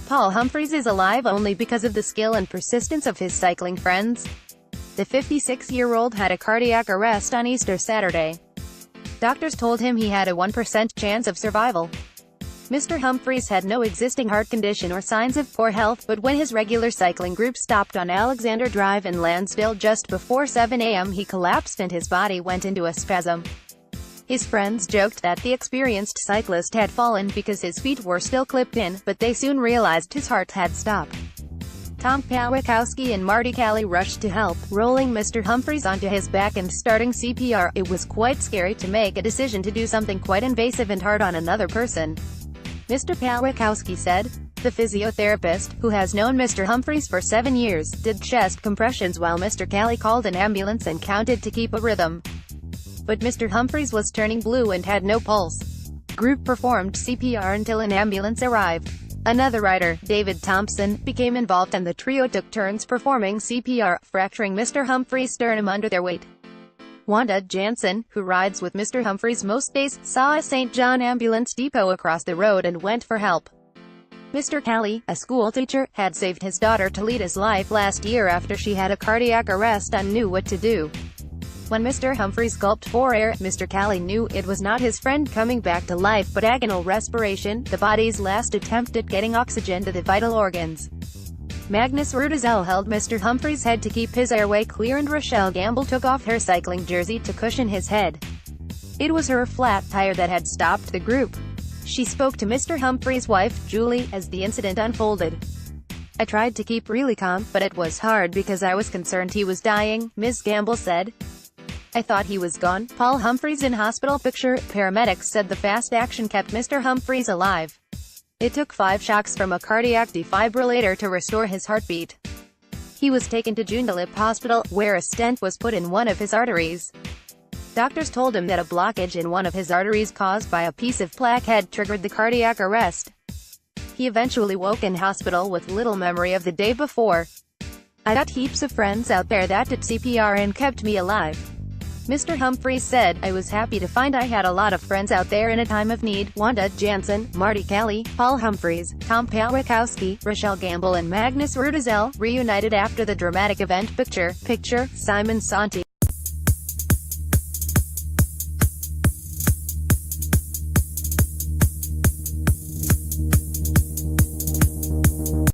Paul Humphreys is alive only because of the skill and persistence of his cycling friends. The 56-year-old had a cardiac arrest on Easter Saturday. Doctors told him he had a 1% chance of survival. Mr. Humphreys had no existing heart condition or signs of poor health, but when his regular cycling group stopped on Alexander Drive in Landsdale just before 7 a.m. he collapsed and his body went into a spasm. His friends joked that the experienced cyclist had fallen because his feet were still clipped in, but they soon realized his heart had stopped. Tom Pawlikowski and Marty Kelly rushed to help, rolling Mr. Humphreys onto his back and starting CPR. It was quite scary to make a decision to do something quite invasive and hard on another person, Mr. Pawlikowski said. The physiotherapist, who has known Mr. Humphreys for 7 years, did chest compressions while Mr. Kelly called an ambulance and counted to keep a rhythm. But Mr. Humphreys was turning blue and had no pulse. Group performed CPR until an ambulance arrived. Another rider, David Thompson, became involved and the trio took turns performing CPR, fracturing Mr. Humphreys' sternum under their weight. Wanda Jansen, who rides with Mr. Humphreys most days, saw a St. John ambulance depot across the road and went for help. Mr. Kelly, a schoolteacher, had saved his daughter Talita's life last year after she had a cardiac arrest and knew what to do. When Mr. Humphreys gulped for air, Mr. Kelly knew it was not his friend coming back to life but agonal respiration, the body's last attempt at getting oxygen to the vital organs. Magnus Rudisell held Mr. Humphreys' head to keep his airway clear and Rochelle Gamble took off her cycling jersey to cushion his head. It was her flat tire that had stopped the group. She spoke to Mr. Humphreys' wife, Julie, as the incident unfolded. "I tried to keep really calm, but it was hard because I was concerned he was dying," Ms. Gamble said. "I thought he was gone." Paul Humphreys in hospital picture. Paramedics said the fast action kept Mr. Humphreys alive. It took 5 shocks from a cardiac defibrillator to restore his heartbeat. He was taken to Joondalup Hospital, where a stent was put in one of his arteries. Doctors told him that a blockage in one of his arteries caused by a piece of plaque had triggered the cardiac arrest. He eventually woke in hospital with little memory of the day before. "I got heaps of friends out there that did CPR and kept me alive," Mr. Humphreys said. "I was happy to find I had a lot of friends out there in a time of need." Wanda Jansen, Marty Kelly, Paul Humphreys, Tom Pawlikowski, Rochelle Gamble and Magnus Rudisell reunited after the dramatic event. Picture, Simon Santi.